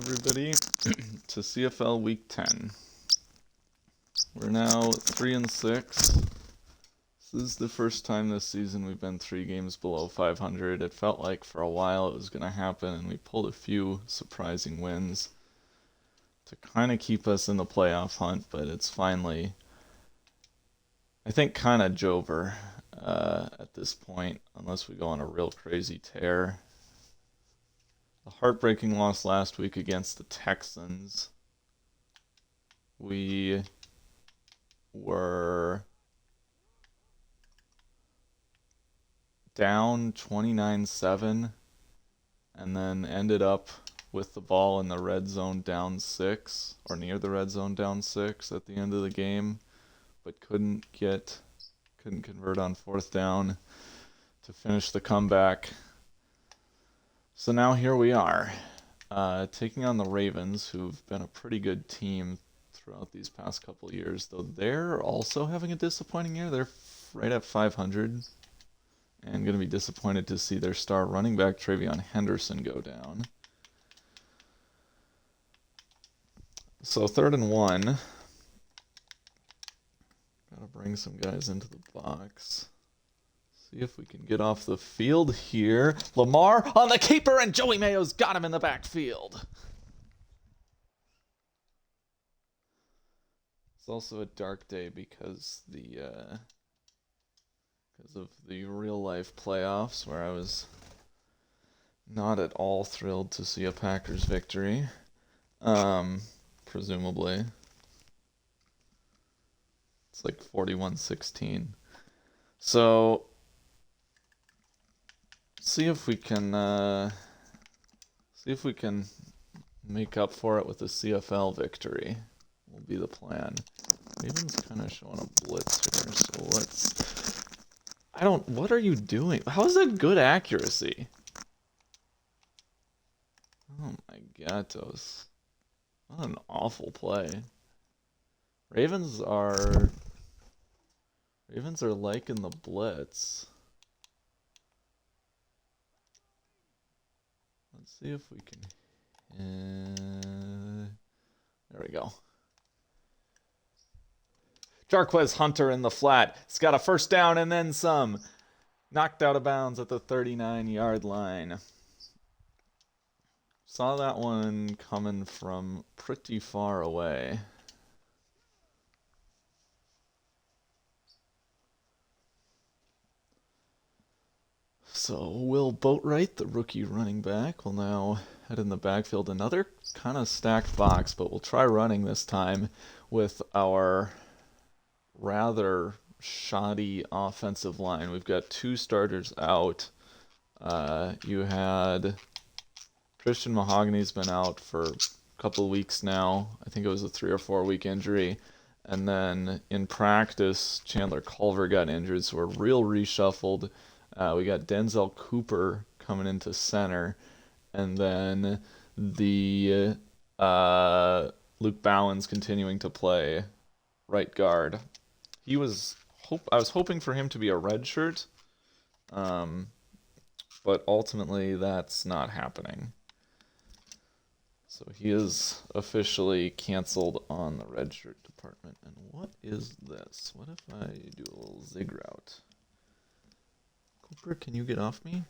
everybody to CFL Week 10. We're now 3-6. This is the first time this season we've been 3 games below 500. It felt like for a while it was going to happen, and we pulled a few surprising wins to kind of keep us in the playoff hunt, but it's finally, I think, kind of Jover at this point, unless we go on a real crazy tear. A heartbreaking loss last week against the Texans. We were down 29-7 and then ended up with the ball in the red zone down 6, or near the red zone down 6 at the end of the game, but couldn't convert on 4th down to finish the comeback. So now here we are, taking on the Ravens, who've been a pretty good team throughout these past couple of years, though they're also having a disappointing year. They're right at 500, and going to be disappointed to see their star running back, Travion Henderson, go down. So 3rd and 1. Gotta bring some guys into the box. See if we can get off the field here. Lamar on the keeper, and Joey Mayo's got him in the backfield. It's also a dark day because of the real life playoffs, where I was not at all thrilled to see a Packers victory. Presumably. It's like 41-16. So see if we can make up for it with a CFL victory. Will be the plan. Ravens kind of showing a blitz here, so what are you doing? How is that good accuracy? Oh my gatos. What an awful play. Ravens are liking the blitz. Let's see if we can. There we go. Jarquez Hunter in the flat. He's got a 1st down and then some. Knocked out of bounds at the 39-yard line. Saw that one coming from pretty far away. So Will Boatwright, the rookie running back, will now head in the backfield. Another kind of stacked box, but we'll try running this time with our rather shoddy offensive line. We've got 2 starters out. You had Christian Mahogany's been out for a couple of weeks now. I think it was a 3 or 4 week injury. And then in practice, Chandler Culver got injured, so we're real reshuffled. We got Denzel Cooper coming into center, and then the Luke Bowen's continuing to play right guard. I was hoping for him to be a redshirt, but ultimately that's not happening. So he is officially canceled on the redshirt department. And what is this? What if I do a little zig route? Cooper, can you get off me?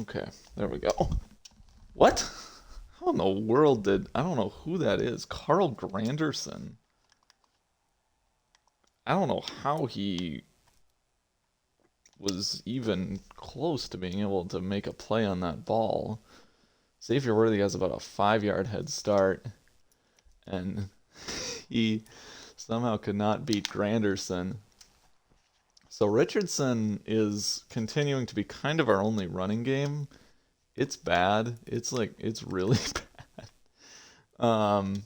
Okay, there we go. What? How in the world I don't know who that is. Carl Granderson. I don't know how he was even close to being able to make a play on that ball. Xavier Worthy has about a 5-yard head start, and he somehow could not beat Granderson. So Richardson is continuing to be kind of our only running game. It's bad. It's really bad.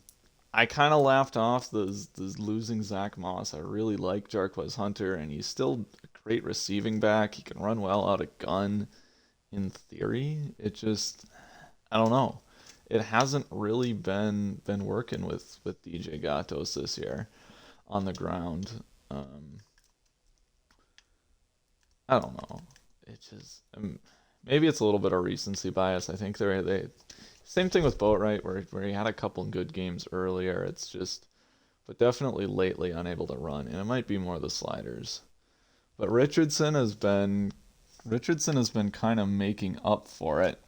I kind of laughed off the losing Zach Moss. I really like Jarquez Hunter, and he's still a great receiving back. He can run well out of gun, in theory. It just, I don't know. It hasn't really been working with DJ Gatos this year on the ground. I don't know. It just maybe it's a little bit of recency bias. I think they same thing with Boatwright where he had a couple good games earlier. It's just but definitely lately unable to run, and it might be more the sliders. But Richardson has been kind of making up for it.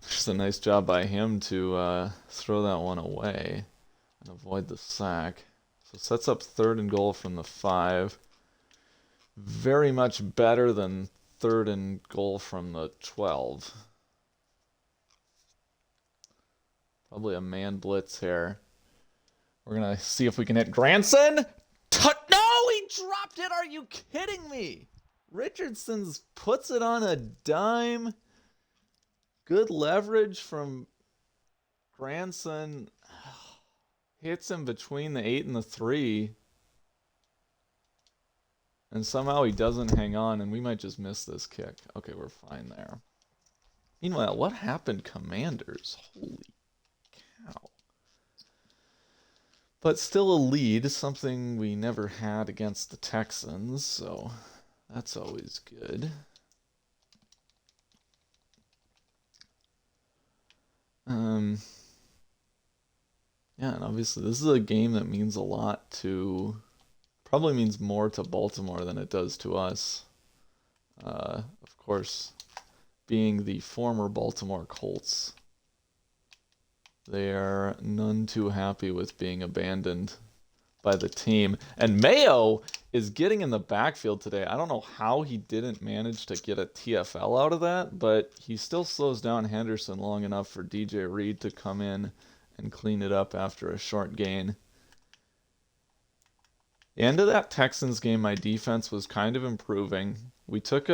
Just a nice job by him to throw that one away and avoid the sack. So sets up 3rd and goal from the 5. Very much better than 3rd and goal from the 12. Probably a man blitz here. We're going to see if we can hit Granson. No, he dropped it. Are you kidding me? Richardson's puts it on a dime. Good leverage from Granson. Hits him between the 8 and the 3. And somehow he doesn't hang on, and we might just miss this kick. Okay, we're fine there. Meanwhile, what happened, Commanders? Holy cow. But still a lead, something we never had against the Texans, so that's always good. Yeah, and obviously this is a game that means a lot to, probably means more to Baltimore than it does to us. Of course, being the former Baltimore Colts, they are none too happy with being abandoned by the team. And Mayo is getting in the backfield today. I don't know how he didn't manage to get a TFL out of that, but he still slows down Henderson long enough for DJ Reed to come in and clean it up after a short gain. The end of that Texans game, my defense was kind of improving. We took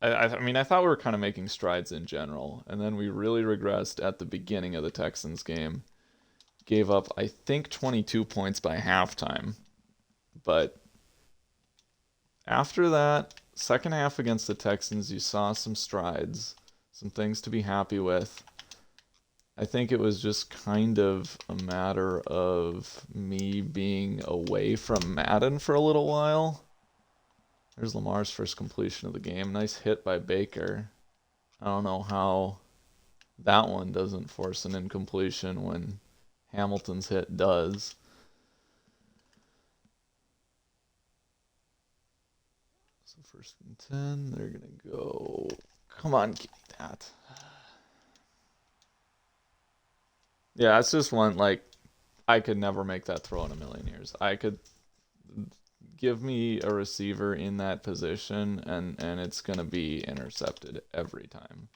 I mean, I thought we were kind of making strides in general, and then we really regressed at the beginning of the Texans game. Gave up, I think, 22 points by halftime. But after that, second half against the Texans, you saw some strides, some things to be happy with. I think it was just kind of a matter of me being away from Madden for a little while. There's Lamar's first completion of the game. Nice hit by Baker. I don't know how that one doesn't force an incompletion when Hamilton's hit does. So 1st and 10, they're going to go. Come on, give me that. Yeah, it's just one, like, I could never make that throw in a million years. I could give me a receiver in that position, and it's going to be intercepted every time.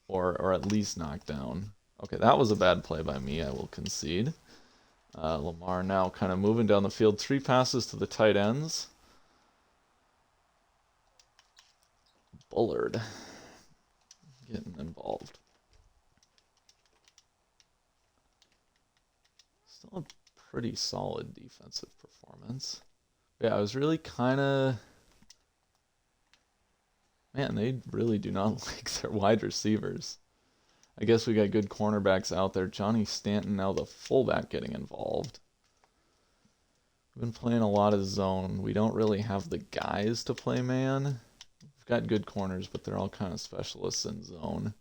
Or at least knocked down. Okay, that was a bad play by me, I will concede. Lamar now kind of moving down the field. 3 passes to the tight ends. Bullard getting involved. Still a pretty solid defensive performance. Yeah, I was really kind of... Man, they really do not like their wide receivers. I guess we got good cornerbacks out there. Johnny Stanton, now the fullback, getting involved. We've been playing a lot of zone. We don't really have the guys to play man. We've got good corners, but they're all kind of specialists in zone.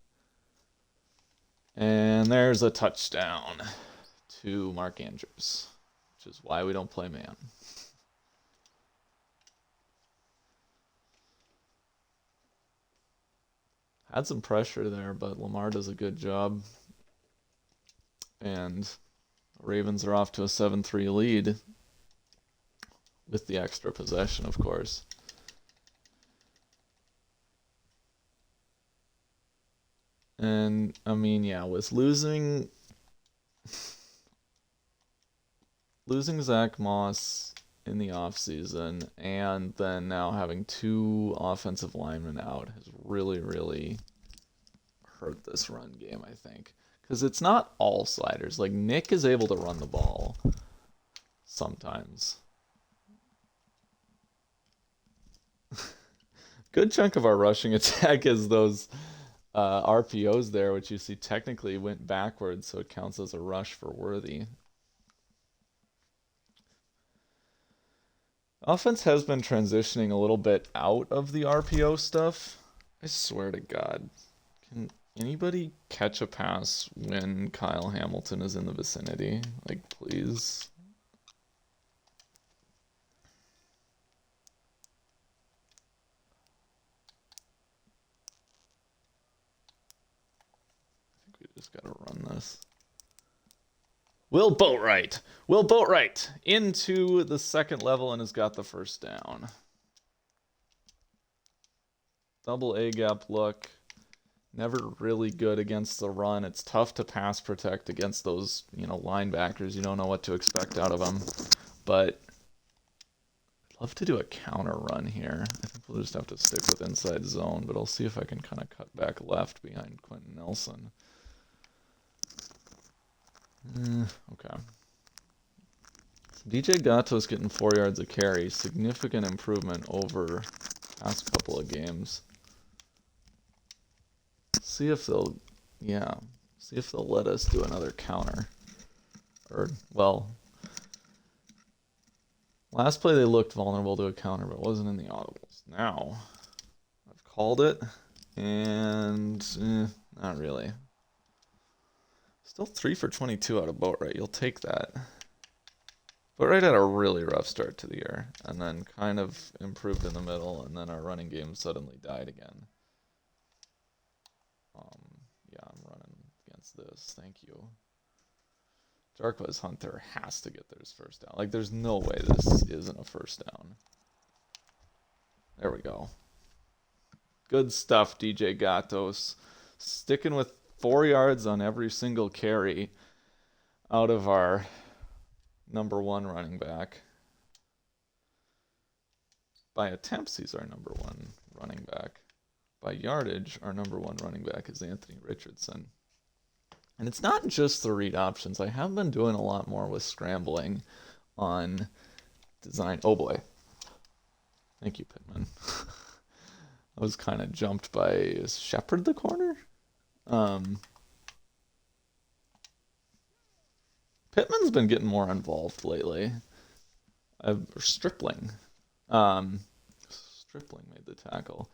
And there's a touchdown to Mark Andrews, which is why we don't play man. Had some pressure there, but Lamar does a good job. And Ravens are off to a 7-3 lead with the extra possession, of course. And, I mean, yeah, with losing Zach Moss in the offseason and then now having 2 offensive linemen out has really, really hurt this run game, I think. Because it's not all sliders. Like, Nick is able to run the ball sometimes. Good chunk of our rushing attack is those RPOs there, which you see technically went backwards, so it counts as a rush for Worthy. Offense has been transitioning a little bit out of the RPO stuff. I swear to God. Can anybody catch a pass when Kyle Hamilton is in the vicinity? Like, please. I think we just gotta run this. Will Boatwright. Will Boatwright into the second level and has got the first down. Double A gap look. Never really good against the run. It's tough to pass protect against those, linebackers. You don't know what to expect out of them. But I'd love to do a counter run here. I think we'll just have to stick with inside zone, but I'll see if I can kind of cut back left behind Quentin Nelson. Okay. So DJ Gatto's getting 4 yards a carry. Significant improvement over past couple of games. See if they'll let us do another counter. Last play they looked vulnerable to a counter, but it wasn't in the audibles. Now, I've called it, and not really. Still 3 for 22 out of Boatwright. You'll take that. Boatwright had a really rough start to the year, and then kind of improved in the middle, and then our running game suddenly died again. Yeah, I'm running against this. Thank you. Jarquez Hunter has to get his first down. Like, there's no way this isn't a first down. There we go. Good stuff, DJ Gatos. Sticking with 4 yards on every single carry out of our number one running back. By attempts, he's our number one running back. By yardage, our number one running back is Anthony Richardson. And it's not just the read options. I have been doing a lot more with scrambling on design. Oh boy. Thank you, Pittman. I was kind of jumped by, is Shepard the corner? Pittman's been getting more involved lately. Stripling. Stripling made the tackle.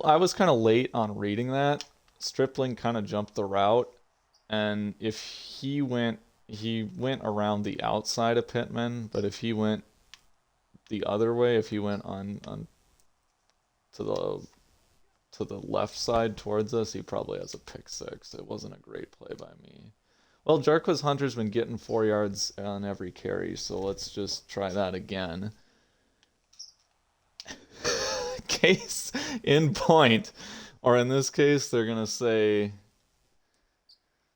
I was kind of late on reading that. Stripling kind of jumped the route, and if he went around the outside of Pittman, but if he went the other way, if he went on to the left side towards us, he probably has a pick six. It wasn't a great play by me. Well, Jarquez Hunter's been getting 4 yards on every carry, so let's just try that again. Case in point. Or in this case, they're going to say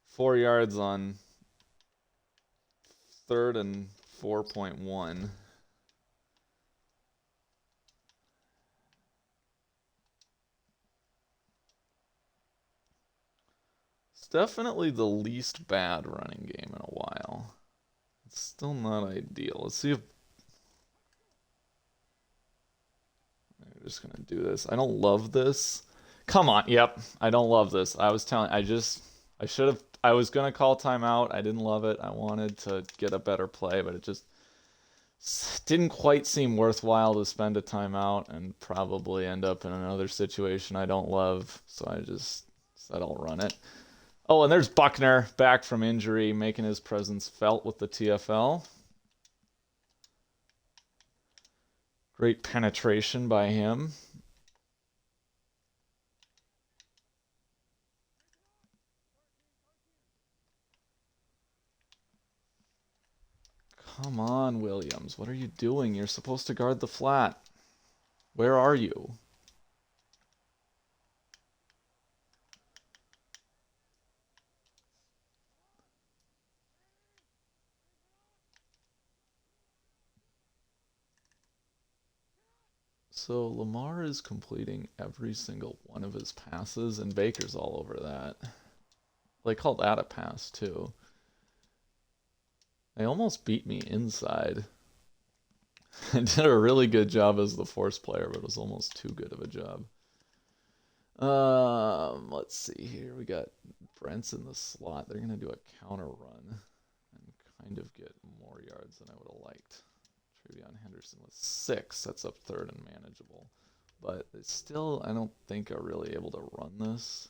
4 yards on 3rd and 4.1. It's definitely the least bad running game in a while. It's still not ideal. Let's see if... I'm just going to do this. I don't love this. Come on. Yep. I don't love this. I was going to call timeout. I didn't love it. I wanted to get a better play, but it just didn't quite seem worthwhile to spend a timeout and probably end up in another situation I don't love. So I just said I'll run it. Oh, and there's Buckner back from injury, making his presence felt with the TFL. Great penetration by him. Come on, Williams. What are you doing? You're supposed to guard the flat. Where are you? So Lamar is completing every single one of his passes, and Baker's all over that. They called that a pass, too. They almost beat me inside. I did a really good job as the force player, but it was almost too good of a job. Let's see here. We got Brent's in the slot. They're going to do a counter run and kind of get more yards than I would have liked. Travion Henderson with 6. That's up third and manageable. But it's still, I don't think are really able to run this.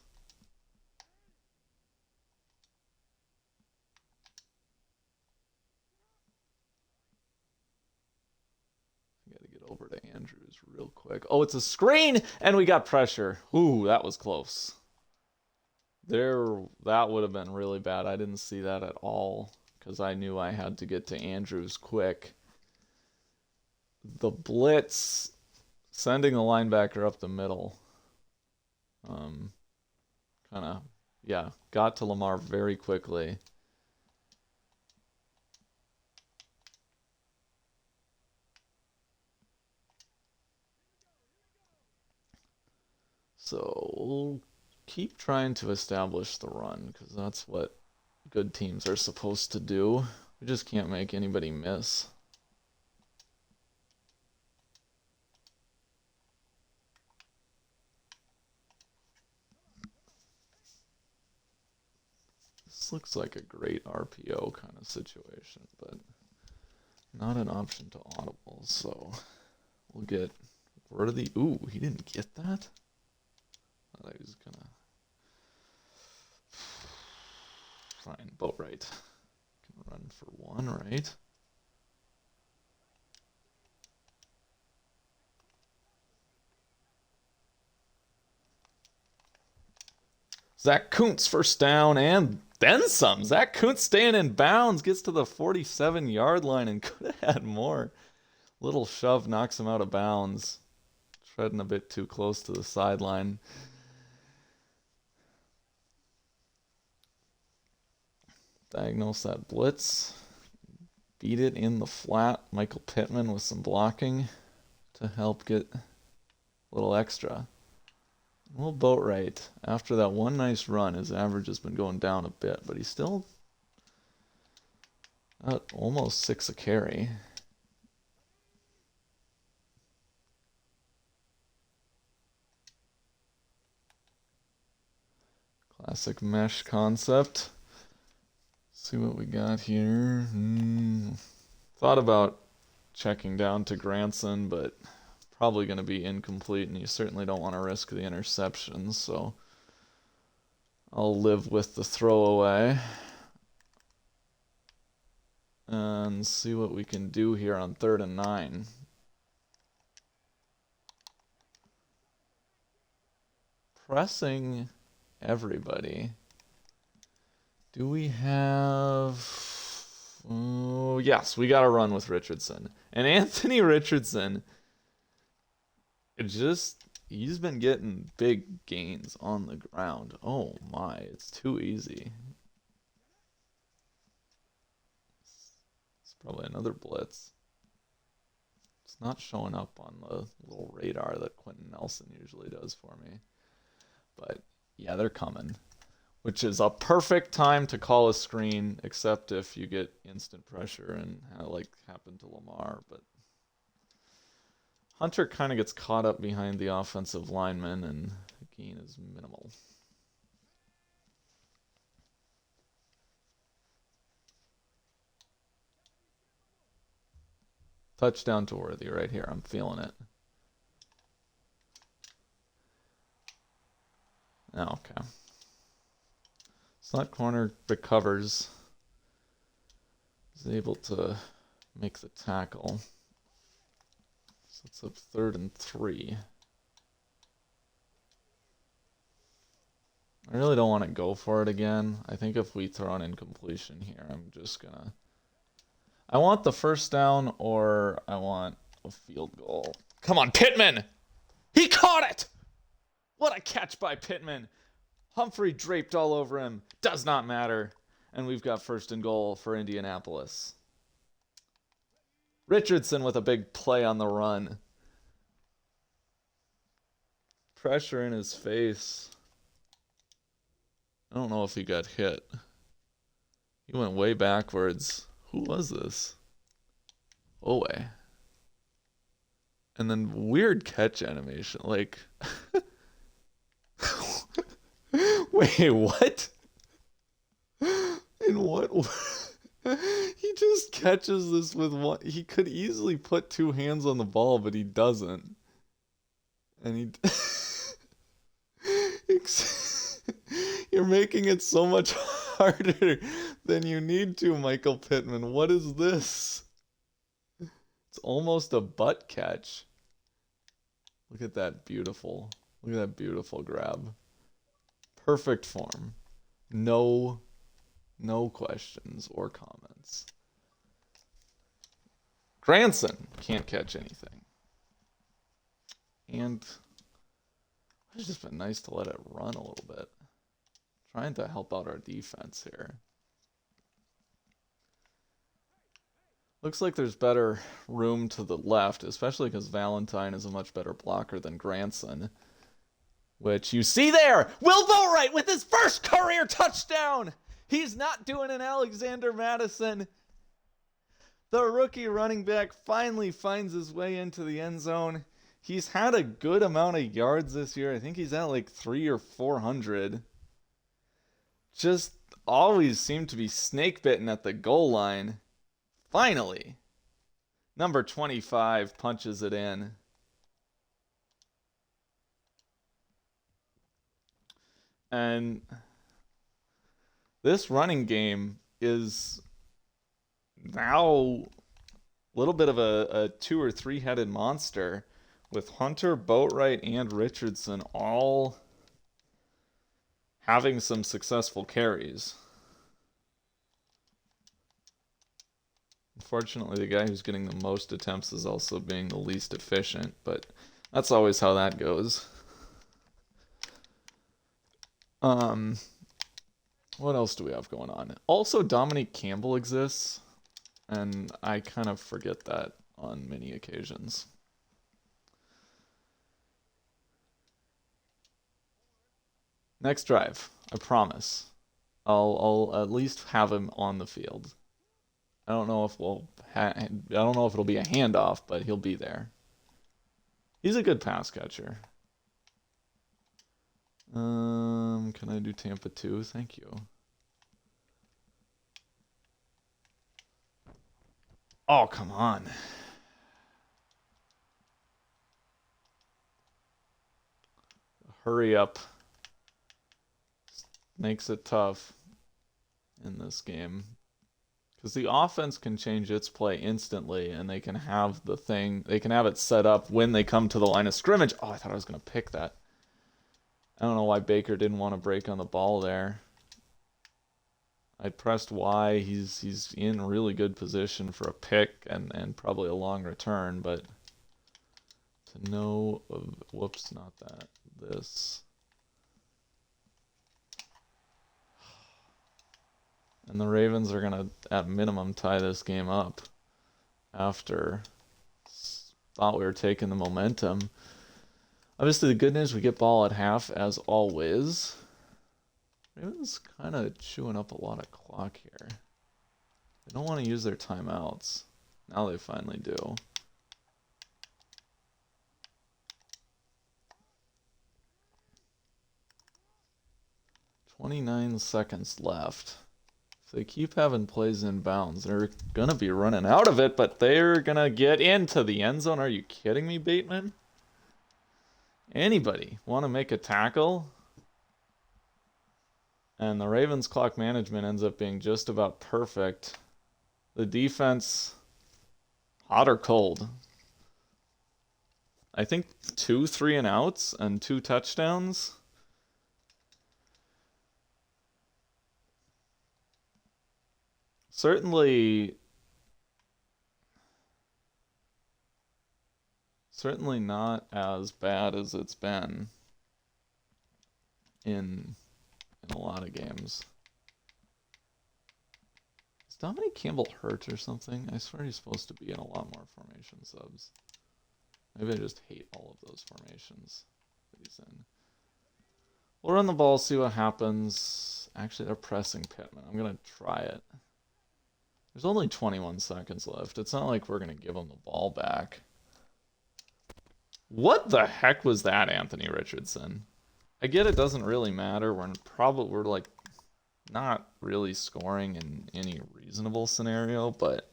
I got to get over to Andrews real quick. Oh, it's a screen, and we got pressure. Ooh, that was close. That would have been really bad. I didn't see that at all because I knew I had to get to Andrews quick. The blitz, sending the linebacker up the middle. Kind of, yeah, got to Lamar very quickly. So we'll keep trying to establish the run because that's what good teams are supposed to do. We just can't make anybody miss. This looks like a great RPO kind of situation, but not an option to audible, so we'll get rid of the... Ooh, he didn't get that? I thought he was gonna... Fine, boat right. Can run for 1, right? Zach Kuntz first down and then some. Zach Kuntz staying in bounds, gets to the 47-yard line and could have had more. Little shove knocks him out of bounds. Treading a bit too close to the sideline. Diagnose that blitz. Beat it in the flat. Michael Pittman with some blocking to help get a little extra. Well, boat right. After that one nice run, his average has been going down a bit, but he's still at almost 6 a carry. Classic mesh concept. See what we got here. Thought about checking down to Granson, but probably going to be incomplete, and you certainly don't want to risk the interception, so I'll live with the throwaway and see what we can do here on 3rd and 9. Pressing everybody. Do we have... Oh, yes, we got to run with Richardson. And Anthony Richardson... he's been getting big gains on the ground. Oh my, it's too easy. It's probably another blitz. It's not showing up on the little radar that Quentin Nelson usually does for me. But yeah, they're coming. Which is a perfect time to call a screen, except if you get instant pressure and like happened to Lamar, but Hunter kind of gets caught up behind the offensive lineman, and the gain is minimal. Touchdown to Worthy right here. I'm feeling it. Oh, okay. Slot corner recovers. Is able to make the tackle. So it's up 3rd and 3. I really don't want to go for it again. I think if we throw an incompletion here, I'm just gonna... I want the first down or I want a field goal. Come on, Pittman! He caught it! What a catch by Pittman! Humphrey draped all over him. Does not matter. And we've got 1st and goal for Indianapolis. Richardson with a big play on the run. Pressure in his face. I don't know if he got hit. He went way backwards. Who was this? Owe. And then weird catch animation. Like... Wait, what? In what? He just catches this with one. He could easily put two hands on the ball, but he doesn't. And he. You're making it so much harder than you need to, Michael Pittman. What is this? It's almost a butt catch. Look at that beautiful. Look at that beautiful grab. Perfect form. No questions or comments. Granson can't catch anything. And it's just been nice to let it run a little bit. Trying to help out our defense here. Looks like there's better room to the left, especially because Valentine is a much better blocker than Granson. Which you see there! Will Boatwright with his first career touchdown! He's not doing an Alexander Madison. The rookie running back finally finds his way into the end zone. He's had a good amount of yards this year. I think he's at like 300 or 400. Just always seemed to be snake bitten at the goal line. Finally, number 25 punches it in. And this running game is now a little bit of a two or three headed monster with Hunter, Boatwright, and Richardson all having some successful carries. Unfortunately, the guy who's getting the most attempts is also being the least efficient, but that's always how that goes. What else do we have going on? Also, Dominique Campbell exists, and I kind of forget that on many occasions. Next drive, I promise. I'll at least have him on the field. I don't know if I don't know if it'll be a handoff, but he'll be there. He's a good pass catcher. Can I do Tampa 2? Thank you. Oh, come on. Hurry up. Makes it tough in this game. Because the offense can change its play instantly, and they can have it set up when they come to the line of scrimmage. Oh, I thought I was going to pick that. I don't know why Baker didn't want to break on the ball there. I pressed Y. He's in really good position for a pick and probably a long return, but to know of, whoops, not that, this. And the Ravens are going to, at minimum, tie this game up after thought we were taking the momentum. Obviously, the good news, we get ball at half, as always. Ravens kind of chewing up a lot of clock here. They don't want to use their timeouts. Now they finally do. "29 seconds left. If they keep having plays in bounds, they're going to be running out of it, but they're going to get into the end zone. Are you kidding me, Bateman? Anybody want to make a tackle? And the Ravens' clock management ends up being just about perfect. The defense, hot or cold? I think 2 3-and-outs and 2 touchdowns. Certainly not as bad as it's been in a lot of games. Is Dominique Campbell hurt or something? I swear he's supposed to be in a lot more formation subs. Maybe I just hate all of those formations that he's in. We'll run the ball, see what happens. Actually, they're pressing Pittman. I'm going to try it. There's only 21 seconds left. It's not like we're going to give him the ball back. What the heck was that, Anthony Richardson? I get it doesn't really matter. We're like not really scoring in any reasonable scenario, but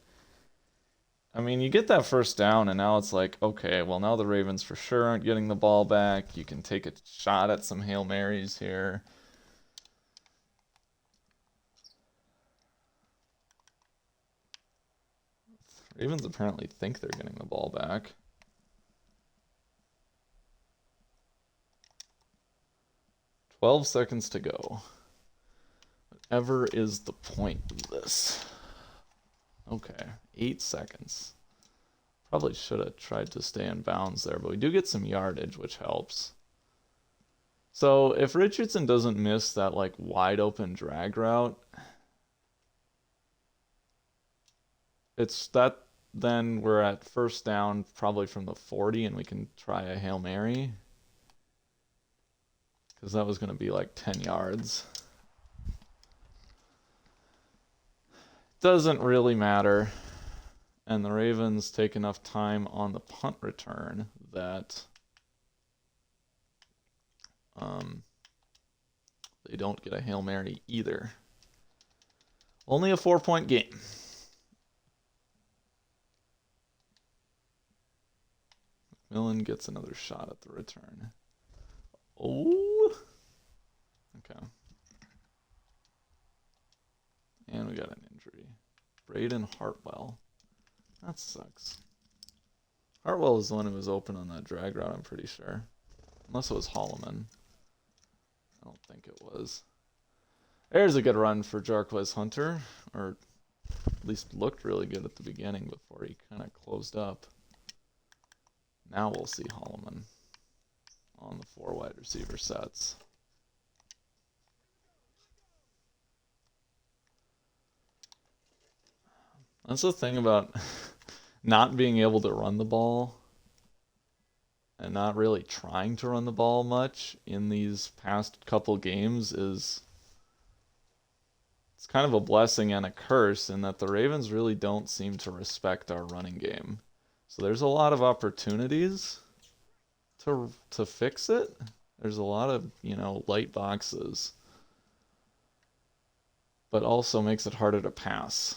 I mean, you get that first down, and now it's like, okay, well, now the Ravens for sure aren't getting the ball back. You can take a shot at some Hail Marys here. Ravens apparently think they're getting the ball back. "12 seconds to go. Whatever is the point of this?" Okay, 8 seconds. Probably should have tried to stay in bounds there, but we do get some yardage, which helps. So if Richardson doesn't miss that like wide open drag route, it's that then we're at first down probably from the 40 and we can try a Hail Mary. Because that was going to be like 10 yards. Doesn't really matter. And the Ravens take enough time on the punt return that they don't get a Hail Mary either. Only a 4-point game. McMillan gets another shot at the return. Oh! Okay. And we got an injury. Braden Hartwell. That sucks. Hartwell is the one who was open on that drag route, I'm pretty sure. Unless it was Holloman. I don't think it was. There's a good run for Jarquez Hunter. Or at least looked really good at the beginning before he kind of closed up. Now we'll see Holloman on the 4 wide receiver sets. That's the thing about not being able to run the ball and not really trying to run the ball much in these past couple games is it's kind of a blessing and a curse in that the Ravens really don't seem to respect our running game. So there's a lot of opportunities to fix it. There's a lot of, light boxes. But also makes it harder to pass.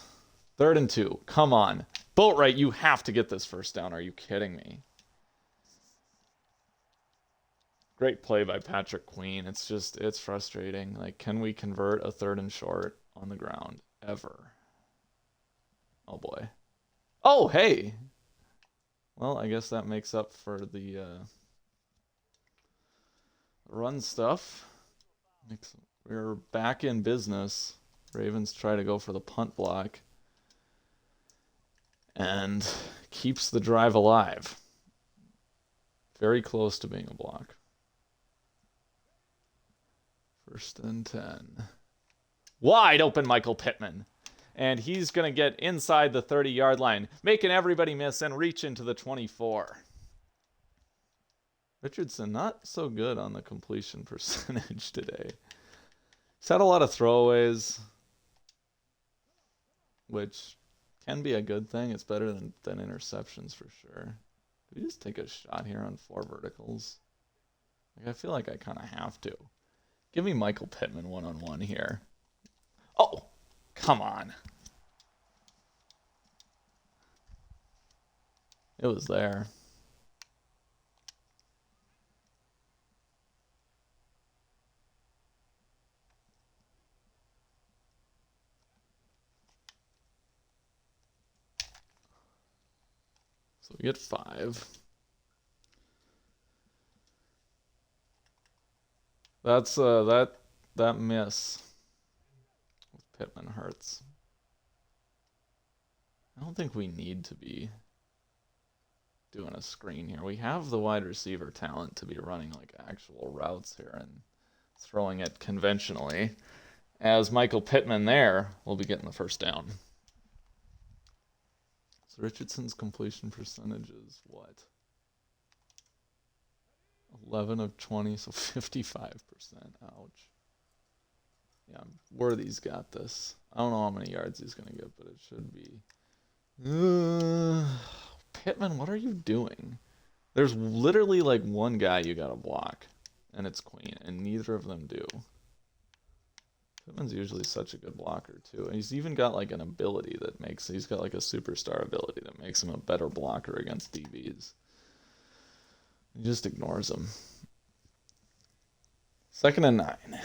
3rd and 2. Come on. Boatwright, you have to get this first down. Are you kidding me? Great play by Patrick Queen. It's frustrating. Like, can we convert a 3rd and short on the ground? Ever. Oh, boy. Oh, hey! Well, I guess that makes up for the run stuff. We're back in business. Ravens try to go for the punt block. And keeps the drive alive. Very close to being a block. 1st and 10. Wide open Michael Pittman. And he's going to get inside the 30-yard line, making everybody miss and reach into the 24. Richardson not so good on the completion percentage today. He's had a lot of throwaways, which can be a good thing. It's better than interceptions for sure. Do we just take a shot here on 4 verticals? Like, I feel like I kind of have to. Give me Michael Pittman one-on-one here. Oh, come on. It was there. So we get 5. That's that miss with Pittman hurts. I don't think we need to be doing a screen here. We have the wide receiver talent to be running like actual routes here and throwing it conventionally. As Michael Pittman there will be getting the first down. So Richardson's completion percentage is what? 11 of 20, so 55%. Ouch. Yeah, Worthy's got this. I don't know how many yards he's going to get, but it should be. Pittman, what are you doing? There's literally like one guy you got to block, and it's Queen, and neither of them do. Pittman's usually such a good blocker too. And he's even got like an ability that makes he's got like a superstar ability that makes him a better blocker against DBs. He just ignores them. 2nd and 9.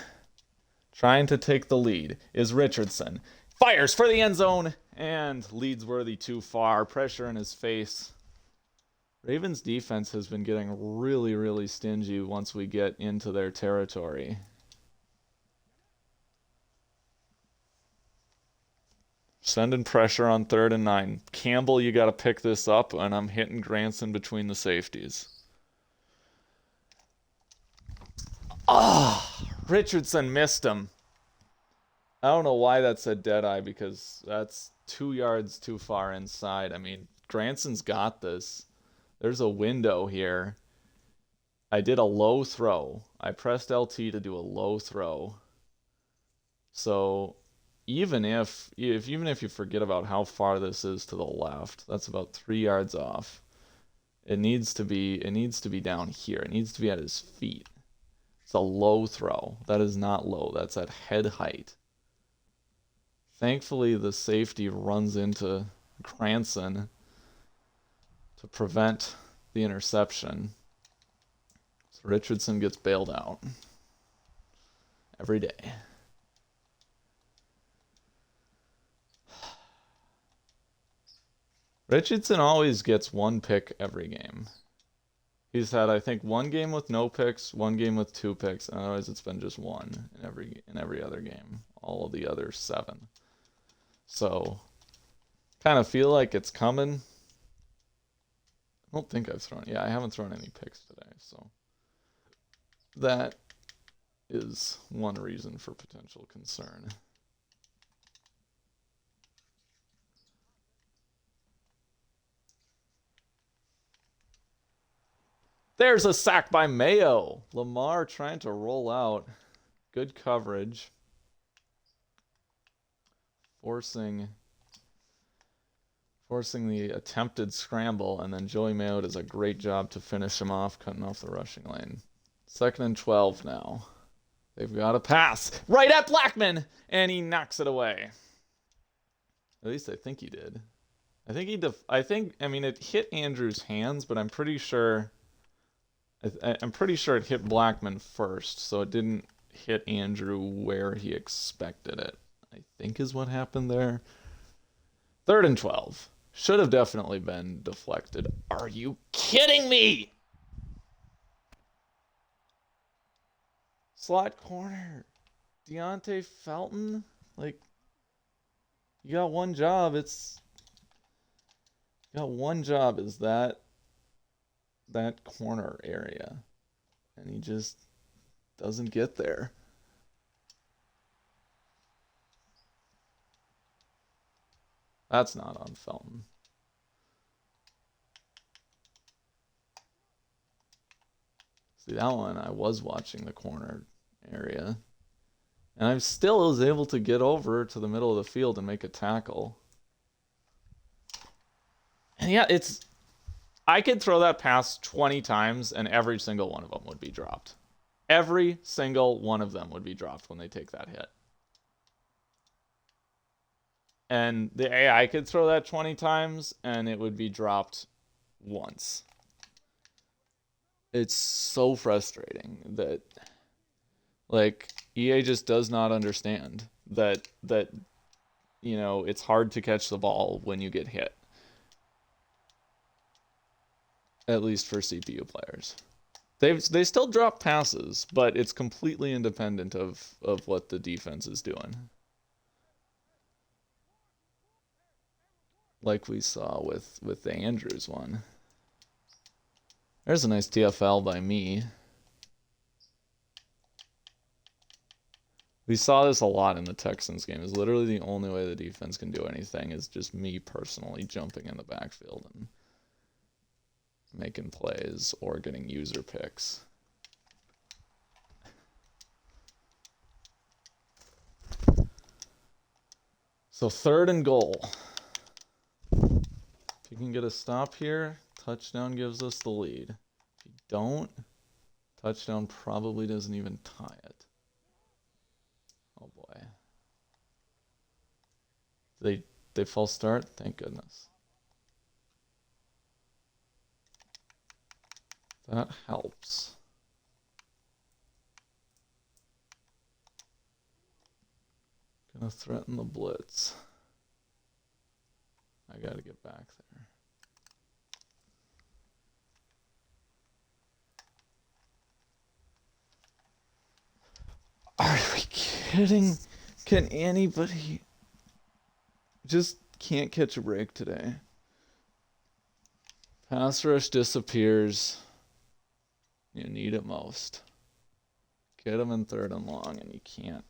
Trying to take the lead is Richardson. Fires for the end zone and leads Worthy too far. Pressure in his face. Ravens defense has been getting really, really stingy once we get into their territory. Sending pressure on 3rd and 9. Campbell, you got to pick this up, and I'm hitting Granson between the safeties. Richardson missed him. I don't know why that said dead eye, because that's 2 yards too far inside. I mean, Granson's got this. There's a window here. I did a low throw. I pressed LT to do a low throw. So even if you forget about how far this is to the left, that's about 3 yards off. It needs to be down here. It needs to be at his feet. It's a low throw. That is not low. That's at head height. Thankfully, the safety runs into Granson to prevent the interception. So Richardson gets bailed out every day. Richardson always gets 1 pick every game. He's had, I think, 1 game with no picks, 1 game with 2 picks, and otherwise it's been just 1 in every other game. All of the other 7. So, kind of feel like it's coming. I don't think I've thrown. Yeah, I haven't thrown any picks today, so that is one reason for potential concern. There's a sack by Mayo. Lamar trying to roll out. Good coverage. Forcing the attempted scramble, and then Joey Mayo does a great job to finish him off, cutting off the rushing lane. 2nd and 12 now. They've got a pass right at Blackman, and he knocks it away. At least I think he did. I mean, it hit Andrew's hands, but I'm pretty sure it hit Blackman first, so it didn't hit Andrew where he expected it, I think is what happened there. 3rd and 12. Should have definitely been deflected. Are you kidding me? Slot corner. Deontay Felton? Like, you got one job. Is that corner area. And he just doesn't get there. That's not on Felton. See, that one, I was watching the corner area. And I still was able to get over to the middle of the field and make a tackle. And yeah, I could throw that pass 20 times and every single one of them would be dropped. Every single one of them would be dropped when they take that hit. And I could throw that 20 times and it would be dropped once. It's so frustrating that, like, EA just does not understand that it's hard to catch the ball when you get hit. At least for CPU players. They still drop passes, but it's completely independent of what the defense is doing. Like we saw with the Andrews one. There's a nice TFL by me. We saw this a lot in the Texans game. It's literally the only way the defense can do anything is just me personally jumping in the backfield and making plays or getting user picks. So 3rd and goal. If you can get a stop here, touchdown gives us the lead. If you don't, touchdown probably doesn't even tie it. Oh boy. They false start? Thank goodness. That helps. Gonna threaten the blitz. I gotta get back there. Are we kidding? Can anybody just can't catch a break today? Pass rush disappears. You need it most. Get him in 3rd and long, and you can't.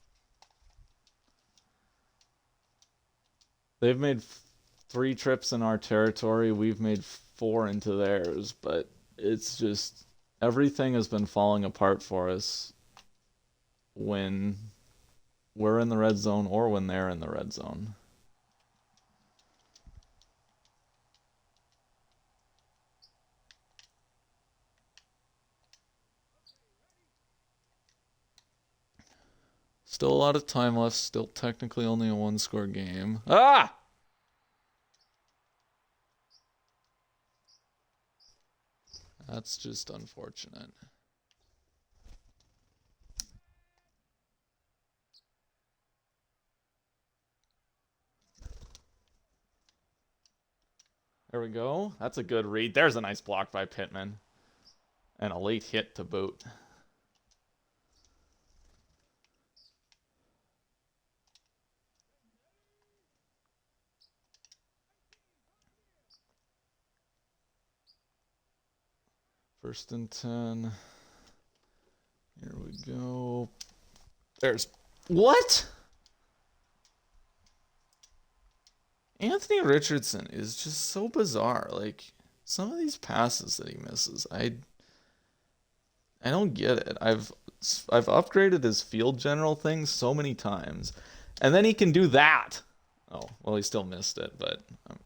They've made 3 trips in our territory. We've made 4 into theirs, but it's just everything has been falling apart for us when we're in the red zone or when they're in the red zone. Still a lot of time left. Still technically only a 1-score game. Ah! That's just unfortunate. There we go. That's a good read. There's a nice block by Pittman. And a late hit to boot. First and 10. Here we go. There's... What? Anthony Richardson is just so bizarre. Like, some of these passes that he misses, I don't get it. I've upgraded his field general thing so many times, and then he can do that. Oh, well, he still missed it, but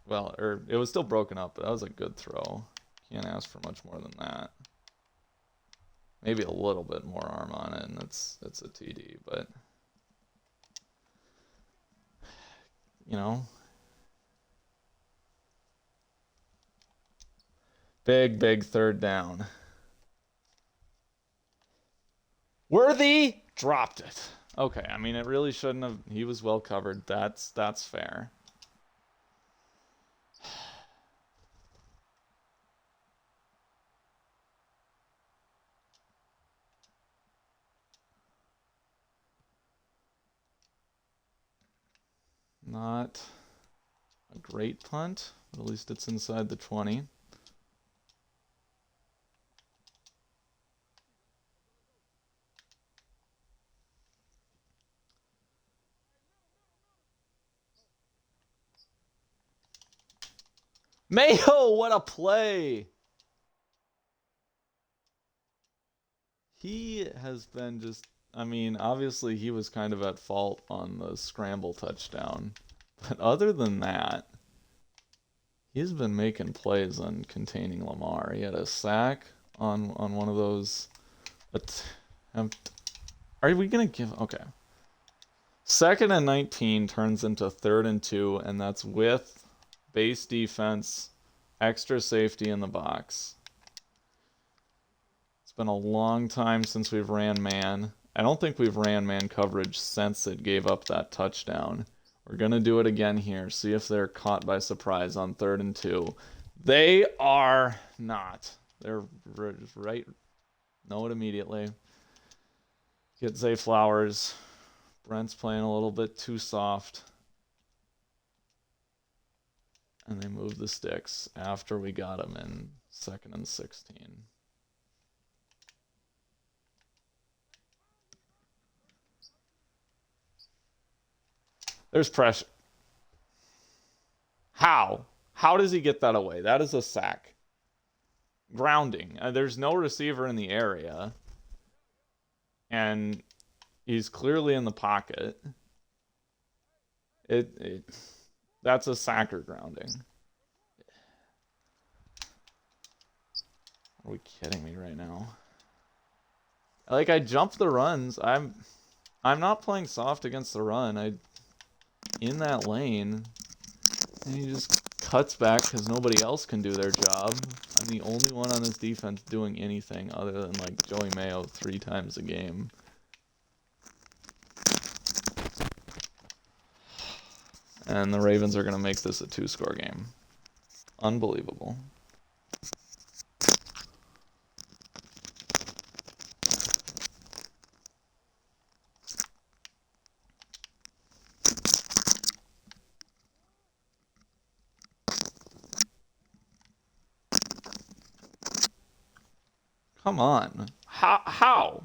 well, or it was still broken up. But that was a good throw. Can't ask for much more than that. Maybe a little bit more arm on it, and it's a TD. But you know, big 3rd down. Worthy dropped it. Okay, I mean, it really shouldn't have. He was well covered. That's fair. Not a great punt, but at least it's inside the 20. Mayo, what a play! He has been just, I mean, obviously he was kind of at fault on the scramble touchdown. But other than that, he's been making plays on containing Lamar. He had a sack on one of those attempt. Are we going to give, okay. 2nd and 19 turns into 3rd and 2, and that's with base defense, extra safety in the box. It's been a long time since we've ran man. I don't think we've ran man coverage since it gave up that touchdown. We're going to do it again here. See if they're caught by surprise on 3rd and 2. They are not. They're right. Know it immediately. Get Zay Flowers. Brent's playing a little bit too soft. And they move the sticks after we got him in 2nd and 16. There's pressure. How? How does he get that away? That is a sack. Grounding. There's no receiver in the area. And he's clearly in the pocket. That's a sack or grounding. Are we kidding me right now? Like, I jump the runs. I'm not playing soft against the run. in that lane, and he just cuts back because nobody else can do their job. I'm the only one on this defense doing anything other than like Joey Mayo 3 times a game. And the Ravens are going to make this a 2-score game. Unbelievable. Come on. How?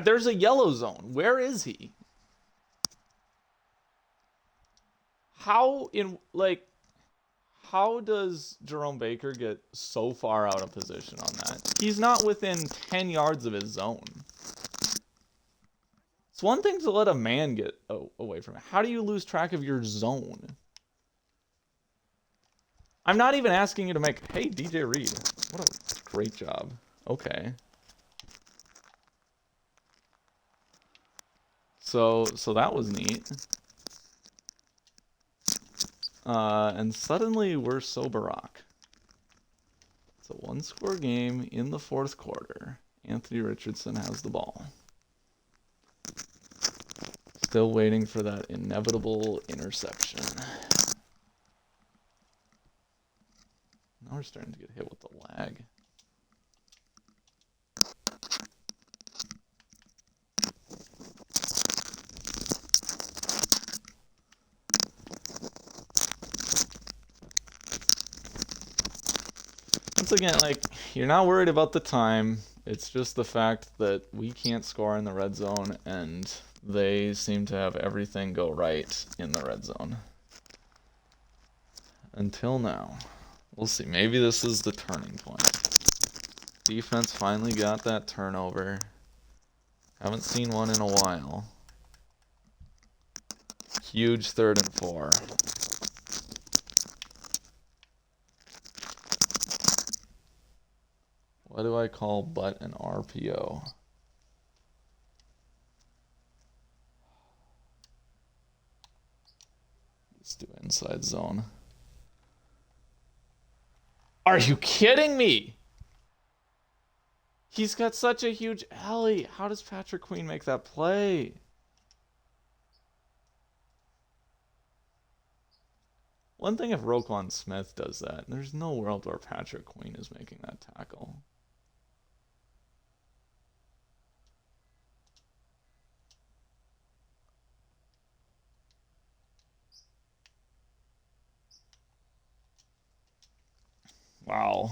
There's a yellow zone. Where is he? How does Jerome Baker get so far out of position on that? He's not within 10 yards of his zone. It's one thing to let a man get away from it. How do you lose track of your zone? I'm not even asking you to make, hey, DJ Reed, what a great job. Okay. So that was neat. And suddenly we're Soberock. It's a 1-score game in the 4th quarter. Anthony Richardson has the ball. Still waiting for that inevitable interception. Now we're starting to get hit with the lag. Once again, like, you're not worried about the time. It's just the fact that we can't score in the red zone, and they seem to have everything go right in the red zone. Until now. We'll see. Maybe this is the turning point. Defense finally got that turnover. Haven't seen one in a while. Huge 3rd and 4. What do I call but an RPO? Let's do inside zone. Are you kidding me? He's got such a huge alley. How does Patrick Queen make that play? One thing if Roquan Smith does that, there's no world where Patrick Queen is making that tackle. Wow.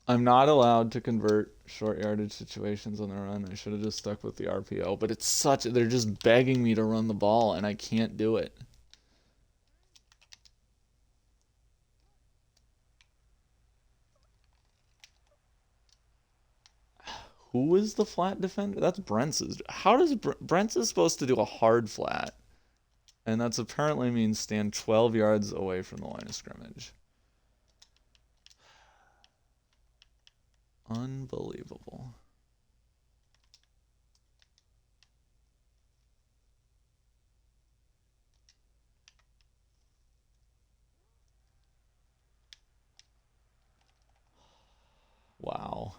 I'm not allowed to convert short yardage situations on the run. I should have just stuck with the RPO, but it's such, they're just begging me to run the ball and I can't do it. Who is the flat defender? That's Brent's. How does Brent's is supposed to do a hard flat? And that's apparently means stand 12 yards away from the line of scrimmage. Unbelievable. Wow.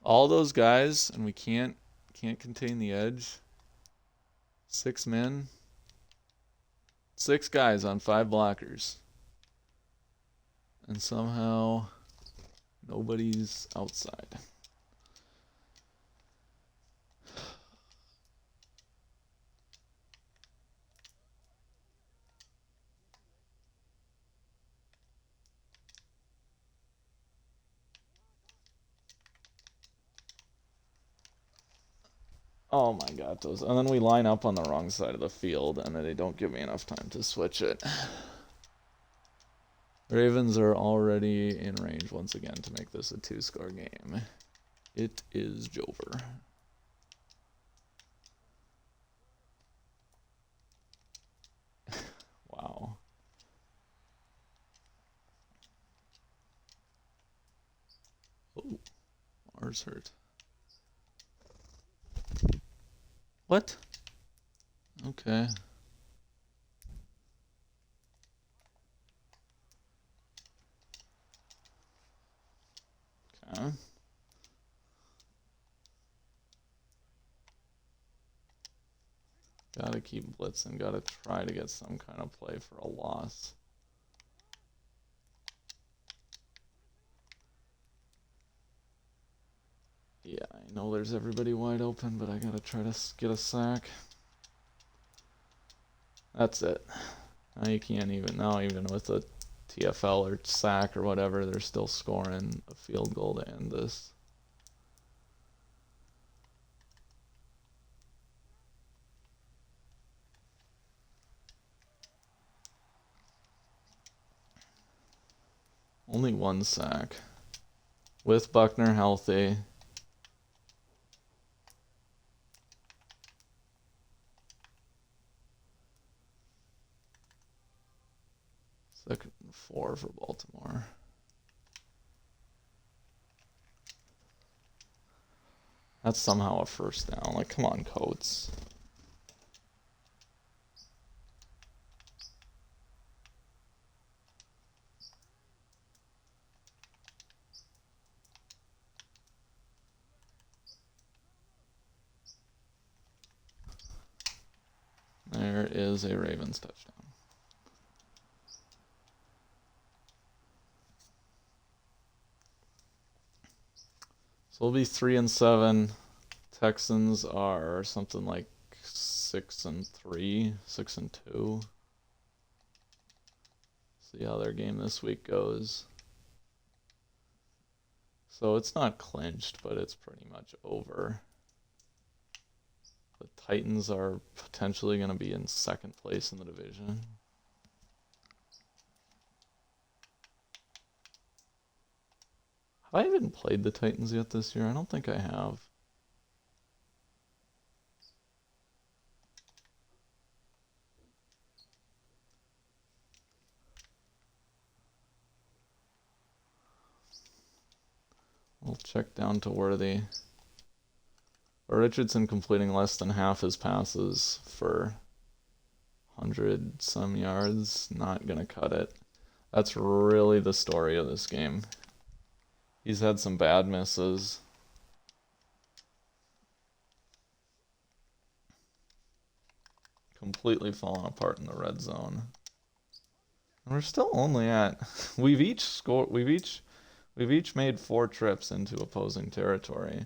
All those guys, and we can't contain the edge. 6 men. 6 guys on 5 blockers. And somehow nobody's outside. Oh my god, those. And then we line up on the wrong side of the field, and then they don't give me enough time to switch it. Ravens are already in range once again to make this a 2-score game. It is Jover. Wow. Oh, Mars hurt. What? Okay. Okay. Gotta keep blitzing. Gotta try to get some kind of play for a loss. Yeah, I know there's everybody wide open, but I gotta try to get a sack. That's it. Now you can't even with a TFL or sack or whatever, they're still scoring a field goal to end this. Only one sack. With Buckner healthy. Second and 4 for Baltimore. That's somehow a first down. Like, come on, Colts. There is a Ravens touchdown. So we'll be 3-7. Texans are something like 6-3, 6-2. See how their game this week goes. So it's not clinched, but it's pretty much over. The Titans are potentially going to be in second place in the division. Have I even played the Titans yet this year? I don't think I have. We'll check down to Worthy. Richardson completing less than half his passes for 100 some yards. Not going to cut it. That's really the story of this game. He's had some bad misses. Completely fallen apart in the red zone. And we're still only at we've each made 4 trips into opposing territory.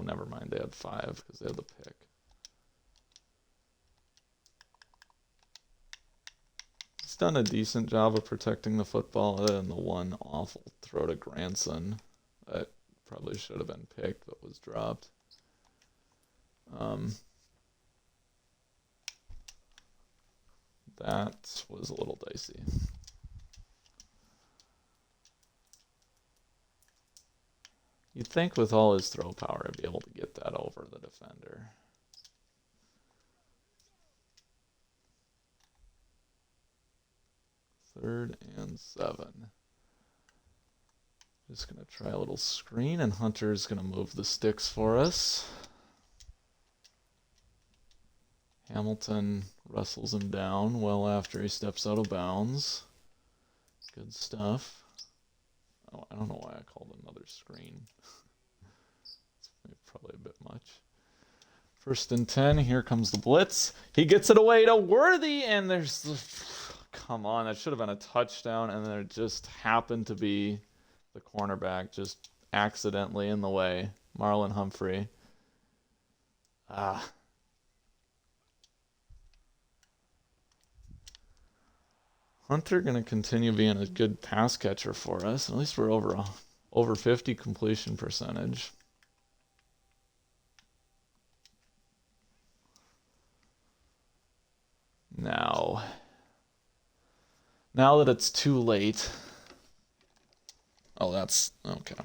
Never mind. They had 5 because they had the pick. He's done a decent job of protecting the football, other than the one awful throw to Granson that probably should have been picked but was dropped. That was a little dicey. You'd think with all his throw power, I'd be able to get that over the defender. Third and 7. Just going to try a little screen, and Hunter's going to move the sticks for us. Hamilton wrestles him down well after he steps out of bounds. Good stuff. Oh, I don't know why I called another screen. It's probably a bit much. 1st and 10. Here comes the blitz. He gets it away to Worthy, and there's... Come on, that should have been a touchdown, and there just happened to be the cornerback just accidentally in the way. Marlon Humphrey. Hunter going to continue being a good pass catcher for us. At least we're over 50 completion percentage. Now that it's too late. Oh, that's okay.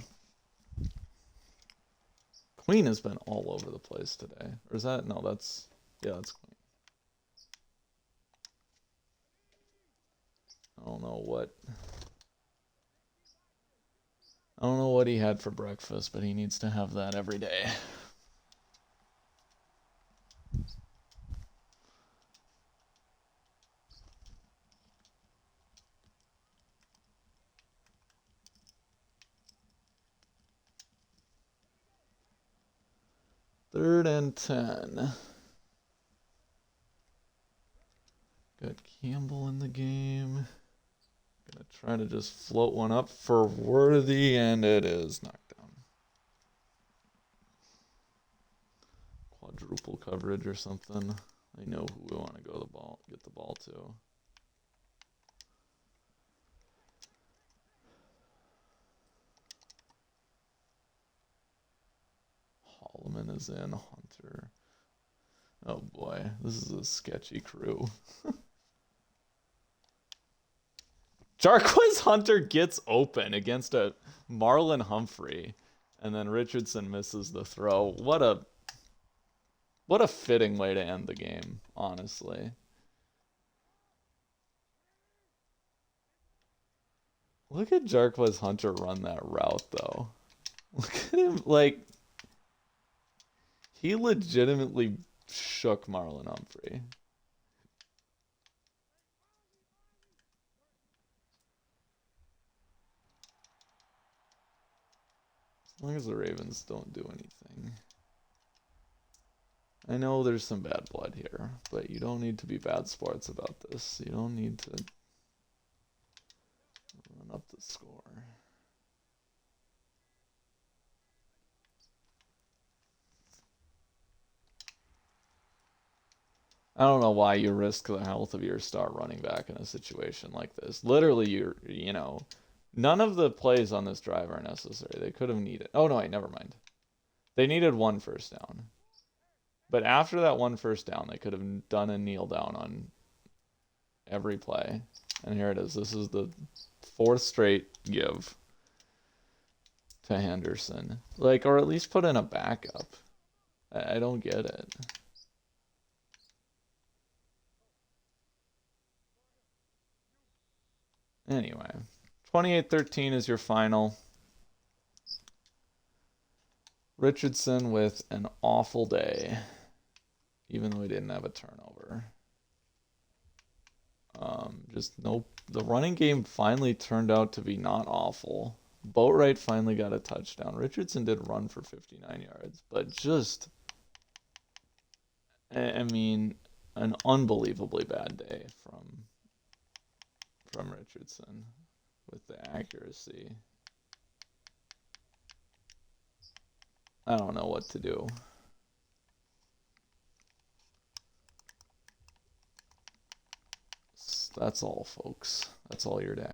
Queen has been all over the place today. Or is that? No, that's Queen. I don't know what. what he had for breakfast, but he needs to have that every day. Third and 10. Got Campbell in the game. Gonna try to just float one up for Worthy, and it is knocked down. Quadruple coverage or something. They know who we want to get the ball to. Holloman is in. Hunter. Oh boy, this is a sketchy crew. Jarquez Hunter gets open against a Marlon Humphrey, and then Richardson misses the throw. What a fitting way to end the game, honestly. Look at Jarquez Hunter run that route, though. Look at him, like, he legitimately shook Marlon Humphrey. As long as the Ravens don't do anything. I know there's some bad blood here, but you don't need to be bad sports about this. You don't need to run up the score. I don't know why you risk the health of your star running back in a situation like this. Literally, none of the plays on this drive are necessary. They could have needed. Oh, no, wait, never mind. They needed one first down. But after that one first down, they could have done a kneel down on every play. And here it is. This is the fourth straight give to Henderson. Like, or at least put in a backup. I don't get it. Anyway, 28-13 is your final. Richardson with an awful day, even though he didn't have a turnover. The running game finally turned out to be not awful. Boatwright finally got a touchdown. Richardson did run for 59 yards, but just, I mean, an unbelievably bad day from Richardson with the accuracy. I don't know what to do. That's all, folks. That's all your day.